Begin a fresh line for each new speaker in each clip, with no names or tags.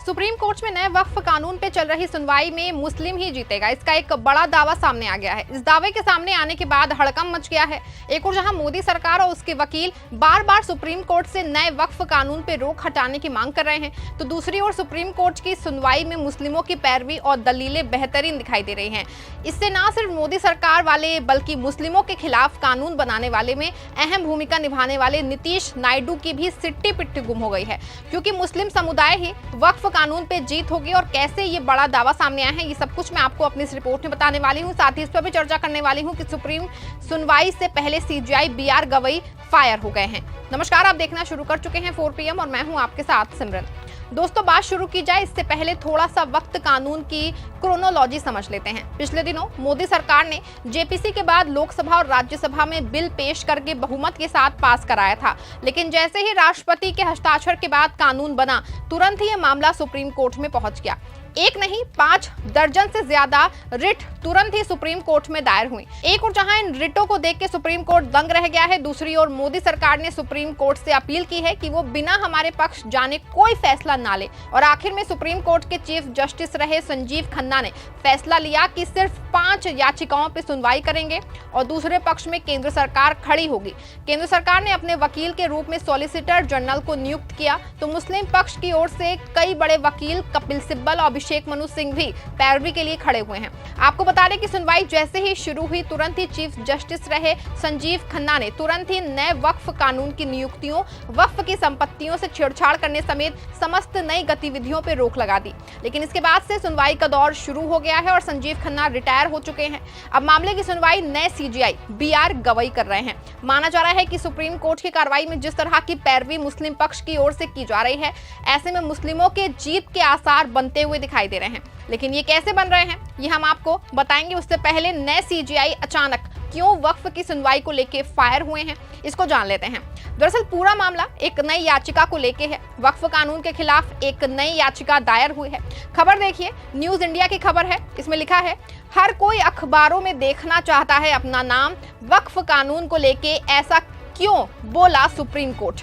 Supreme court में नए वक्फ कानून पे चल रही सुनवाई में मुस्लिम ही जीतेगा, इसका एक बड़ा दावा सामने आ गया है। इस दावे के सामने आने के बाद हड़कंप मच गया है। एक और जहां मोदी सरकार और उसके वकील बार बार सुप्रीम कोर्ट से नए वक्फ कानून पे रोक हटाने की मांग कर रहे हैं, तो दूसरी ओर सुप्रीम कोर्ट की सुनवाई में मुस्लिमों की पैरवी और दलीलें बेहतरीन दिखाई दे रही हैं। इससे न सिर्फ मोदी सरकार वाले बल्कि मुस्लिमों के खिलाफ कानून बनाने वाले में अहम भूमिका निभाने वाले नीतीश नायडू की भी सिट्टी पिट्टी गुम हो गई है, क्योंकि मुस्लिम समुदाय ही वक्फ कानून पे जीत होगी। और कैसे ये बड़ा दावा सामने आया है, ये सब कुछ मैं आपको अपनी इस रिपोर्ट में बताने वाली हूँ। साथ ही इस पर भी चर्चा करने वाली हूँ कि सुप्रीम सुनवाई से पहले सीजीआई बीआर गवई फायर हो गए हैं। नमस्कार, आप देखना शुरू कर चुके हैं 4 PM और मैं हूँ आपके साथ सिमरन। दोस्तों, बात शुरू की जाए इससे पहले थोड़ा सा वक्त कानून की क्रोनोलॉजी समझ लेते हैं। पिछले दिनों मोदी सरकार ने जेपीसी के बाद लोकसभा और राज्यसभा में बिल पेश करके बहुमत के साथ पास कराया था, लेकिन जैसे ही राष्ट्रपति के हस्ताक्षर के बाद कानून बना, तुरंत ही यह मामला सुप्रीम कोर्ट में पहुंच गया। एक नहीं 5 दर्जन से ज्यादा रिट तुरंत ही सुप्रीम कोर्ट में दायर हुई। एक और जहां इन रिटों को देख के सुप्रीम कोर्ट दंग रह गया है, दूसरी ओर मोदी सरकार ने सुप्रीम कोर्ट से अपील की है कि वो बिना हमारे पक्ष जाने कोई फैसला ना ले। और आखिर में सुप्रीम कोर्ट के चीफ जस्टिस रहे संजीव खन्ना ने फैसला लिया कि सिर्फ 5 याचिकाओं पर सुनवाई करेंगे और दूसरे पक्ष में केंद्र सरकार खड़ी होगी। केंद्र सरकार ने अपने वकील के रूप में सॉलिसिटर जनरल को नियुक्त किया, तो मुस्लिम पक्ष की ओर से कई बड़े वकील कपिल सिब्बल और अभिषेक मनु सिंह भी पैरवी के लिए खड़े हुए हैं। आपको बता दें कि सुनवाई जैसे ही शुरू हुई, तुरंत ही चीफ जस्टिस रहे संजीव खन्ना ने तुरंत ही नए वक्फ कानून की नियुक्तियों, वक्फ की संपत्तियों से छेड़छाड़ करने समेत समस्त नई गतिविधियों पर रोक लगा दी। लेकिन इसके बाद से सुनवाई का दौर शुरू हो गया है और संजीव खन्ना रिटायर हो चुके हैं। अब मामले की सुनवाई नए सीजीआई बीआर गवई कर रहे हैं। माना जा रहा है कि सुप्रीम कोर्ट की कार्रवाई में जिस तरह की पैरवी मुस्लिम पक्ष की ओर से की जा रही है, ऐसे में मुस्लिमों के जीत के आसार बनते हुए दिखाई दे रहे हैं। लेकिन ये कैसे बन रहे हैं, ये हम आपको बताएंगे। उससे पहले नए सीजीआई अचानक क्यों वक्फ की सुनवाई को लेके फायर हुए हैं, इसको जान लेते हैं। दरअसल पूरा मामला एक नई याचिका को लेके है। वक्फ कानून के खिलाफ एक नई याचिका दायर हुई है। खबर देखिए, न्यूज इंडिया की खबर है। इसमें लिखा है, हर कोई अखबारों में देखना चाहता है अपना नाम, वक्फ कानून को लेके ऐसा क्यों बोला सुप्रीम कोर्ट।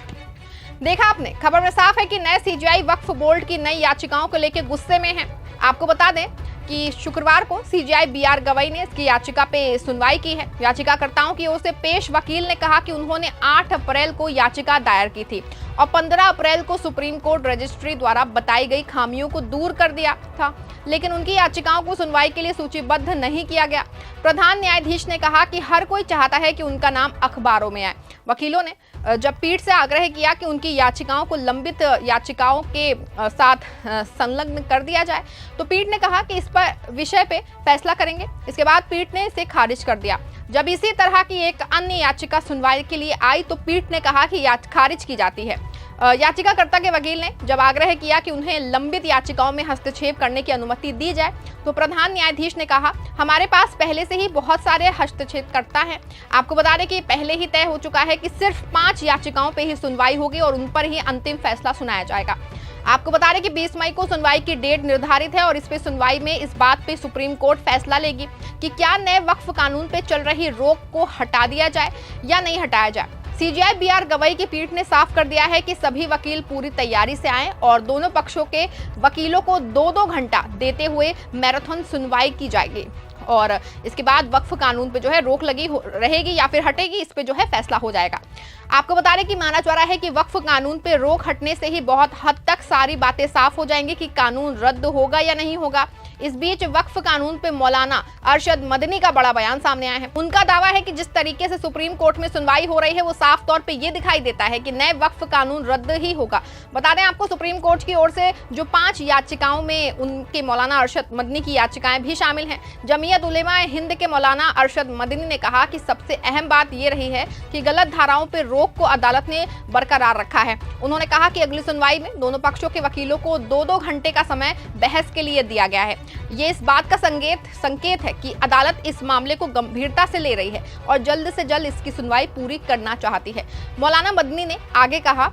देखा आपने, खबर में साफ है कि नए सीजीआई वक्फ बोर्ड की नई याचिकाओं को लेकर गुस्से में है। आपको बता दें कि शुक्रवार को सीजीआई बीआर गवई ने इसकी याचिका पे सुनवाई की है। याचिकाकर्ताओं की ओर से पेश वकील ने कहा कि उन्होंने 8 अप्रैल को याचिका दायर की थी और 15 अप्रैल को सुप्रीम कोर्ट रजिस्ट्री द्वारा बताई गई खामियों को दूर कर दिया था, लेकिन उनकी याचिकाओं को सुनवाई के लिए सूचीबद्ध नहीं किया गया। प्रधान न्यायाधीश ने कहा कि हर कोई चाहता है कि उनका नाम अखबारों में आए। वकीलों ने जब पीठ से आग्रह किया कि उनकी याचिकाओं को लंबित याचिकाओं के साथ संलग्न कर दिया जाए, तो पीठ ने कहा कि इस पर विषय पे फैसला करेंगे। इसके बाद पीठ ने इसे खारिज कर दिया। जब इसी तरह की एक अन्य याचिका सुनवाई के लिए आई, तो पीठ ने कहा कि खारिज की जाती है। याचिकाकर्ता के वकील ने जब आग्रह किया कि उन्हें लंबित याचिकाओं में हस्तक्षेप करने की अनुमति दी जाए, तो प्रधान न्यायाधीश ने कहा, हमारे पास पहले से ही बहुत सारे हस्तक्षेपकर्ता हैं। आपको बता दें कि पहले ही तय हो चुका है कि सिर्फ 5 याचिकाओं पर ही सुनवाई होगी और उन पर ही अंतिम फैसला सुनाया जाएगा। आपको बता दें कि 20 मई को सुनवाई की डेट निर्धारित है और इस पे सुनवाई में इस बात पे सुप्रीम कोर्ट फैसला लेगी कि क्या नए वक्फ कानून पे चल रही रोक को हटा दिया जाए या नहीं हटाया जाए। सीजीआई बीआर गवई की पीठ ने साफ कर दिया है कि सभी वकील पूरी तैयारी से आएं और दोनों पक्षों के वकीलों को 2-2 घंटा देते हुए मैराथन सुनवाई की जाएगी और इसके बाद वक्फ कानून पे जो है रोक लगी रहेगी या फिर हटेगी, इस पे जो है फैसला हो जाएगा। आपको बता दें कि माना जा रहा है कि वक्फ कानून पे रोक हटने से ही बहुत हद तक सारी बातें साफ हो जाएंगी कि कानून रद्द होगा या नहीं होगा। इस बीच वक्फ कानून पे मौलाना अरशद मदनी का बड़ा बयान सामने आया है। उनका दावा है कि जिस तरीके से सुप्रीम कोर्ट में सुनवाई हो रही है, वो साफ तौर पे ये दिखाई देता है कि नए वक्फ कानून रद्द ही होगा। बता दें आपको, सुप्रीम कोर्ट की ओर से जो 5 याचिकाओं में उनके मौलाना अरशद मदनी की याचिकाएं भी शामिल हैं। जमीयत उलेमा हिंद के मौलाना अरशद मदनी ने कहा कि सबसे अहम बात ये रही है कि गलत धाराओं पर रोक को अदालत ने बरकरार रखा है। उन्होंने कहा कि अगली सुनवाई में दोनों पक्षों के वकीलों को 2-2 घंटे का समय बहस के लिए दिया गया है। ये इस बात का संकेत है कि अदालत इस मामले को गंभीरता से ले रही है और जल्द से जल्द इसकी सुनवाई पूरी करना चाहती है। मौलाना मदनी ने आगे कहा,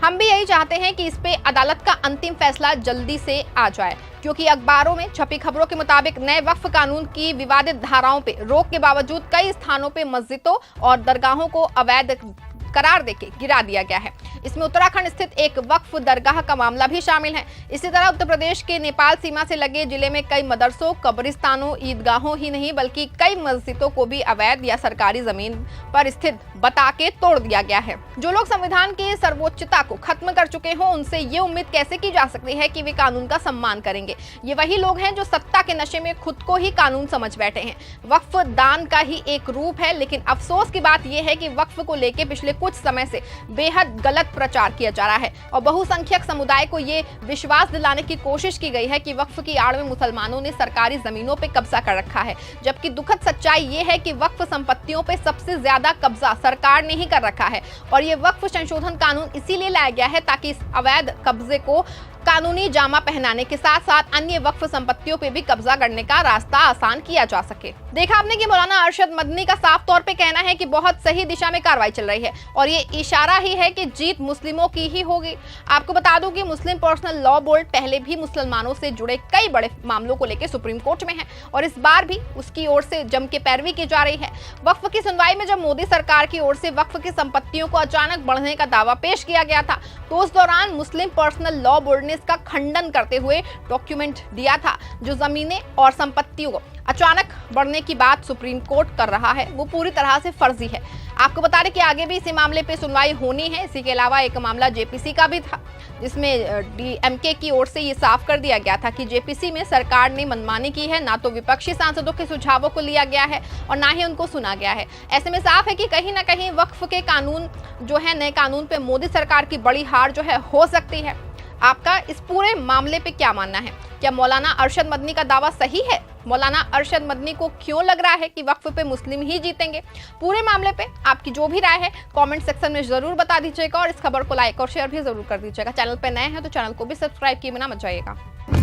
हम भी यही चाहते हैं कि इस पे अदालत का अंतिम फैसला जल्दी से आ जाए, क्योंकि अखबारों में छपी खबरों के मुताबिक नए वक्फ कानून की विवादित धाराओं पे रोक के बावजूद कई स्थानों पे मस्जिदों और दरगाहों को अवैध करार देके गिरा दिया गया है। इसमें उत्तराखंड स्थित एक वक्फ दरगाह का मामला भी शामिल है। इसी तरह उत्तर प्रदेश के नेपाल सीमा से लगे जिले में कई मदरसों, कब्रिस्तानों, ईदगाहों ही नहीं बल्कि कई मस्जिदों को भी अवैध या सरकारी जमीन पर स्थित बता के तोड़ दिया गया है। जो लोग संविधान की सर्वोच्चता को खत्म कर चुके हों, उनसे ये उम्मीद कैसे की जा सकती है कि वे कानून का सम्मान करेंगे। ये वही लोग हैं जो सत्ता के नशे में खुद को ही कानून समझ बैठे हैं। वक्फ दान का ही एक रूप है, लेकिन अफसोस की बात यह है कि वक्फ को लेकर पिछले कुछ समय से बेहद गलत प्रचार किया जा रहा है और बहुसंख्यक समुदाय को ये विश्वास दिलाने की कोशिश की गई है कि वक्फ की आड़ में मुसलमानों ने सरकारी जमीनों पर कब्जा कर रखा है, जबकि दुखद सच्चाई ये है कि वक्फ संपत्तियों पर सबसे ज्यादा कब्जा सरकार ने ही कर रखा है। और ये वक्फ संशोधन कानून इसीलिए लाया गया है ताकि इस अवैध कब्जे को कानूनी जामा पहनाने के साथ साथ अन्य वक्फ संपत्तियों पे भी कब्जा करने का रास्ता आसान किया जा सके। देखा आपने कि मौलाना अरशद मदनी का साफ तौर पे कहना है कि बहुत सही दिशा में कार्रवाई चल रही है और ये इशारा ही है कि जीत मुस्लिमों की ही होगी। आपको बता दूं कि मुस्लिम पर्सनल लॉ बोर्ड पहले भी मुसलमानों से जुड़े कई बड़े मामलों को लेकर सुप्रीम कोर्ट में है और इस बार भी उसकी ओर से जम के पैरवी की जा रही है। वक्फ की सुनवाई में जब मोदी सरकार की ओर से वक्फ की संपत्तियों को अचानक बढ़ने का दावा पेश किया गया था, तो उस दौरान मुस्लिम पर्सनल लॉ बोर्ड ने इसका खंडन करते हुए डॉक्यूमेंट दिया था। जो जमीनें और संपत्तियों को अचानक बढ़ने की बात सुप्रीम कोर्ट कर रहा है वो पूरी तरह से फर्जी है। आपको बता दें कि आगे भी इसी मामले पे सुनवाई होनी है। इसी के अलावा एक मामला जेपीसी का भी था जिसमें डीएमके की ओर से ये साफ कर दिया गया था कि जेपीसी में सरकार ने मनमानी की है, ना तो विपक्षी सांसदों के सुझावों को लिया गया है और ना ही उनको सुना गया है। ऐसे में साफ है कि कहीं ना कहीं वक्फ के कानून जो है, नए कानून पे मोदी सरकार की बड़ी हार जो है हो सकती है। आपका इस पूरे मामले पे क्या मानना है? क्या मौलाना अरशद मदनी का दावा सही है? मौलाना अरशद मदनी को क्यों लग रहा है कि वक्फ पे मुस्लिम ही जीतेंगे? पूरे मामले पे आपकी जो भी राय है कमेंट सेक्शन में जरूर बता दीजिएगा और इस खबर को लाइक और शेयर भी जरूर कर दीजिएगा। चैनल पे नए हैं तो चैनल को भी सब्सक्राइब किए बिना मत जाइएगा।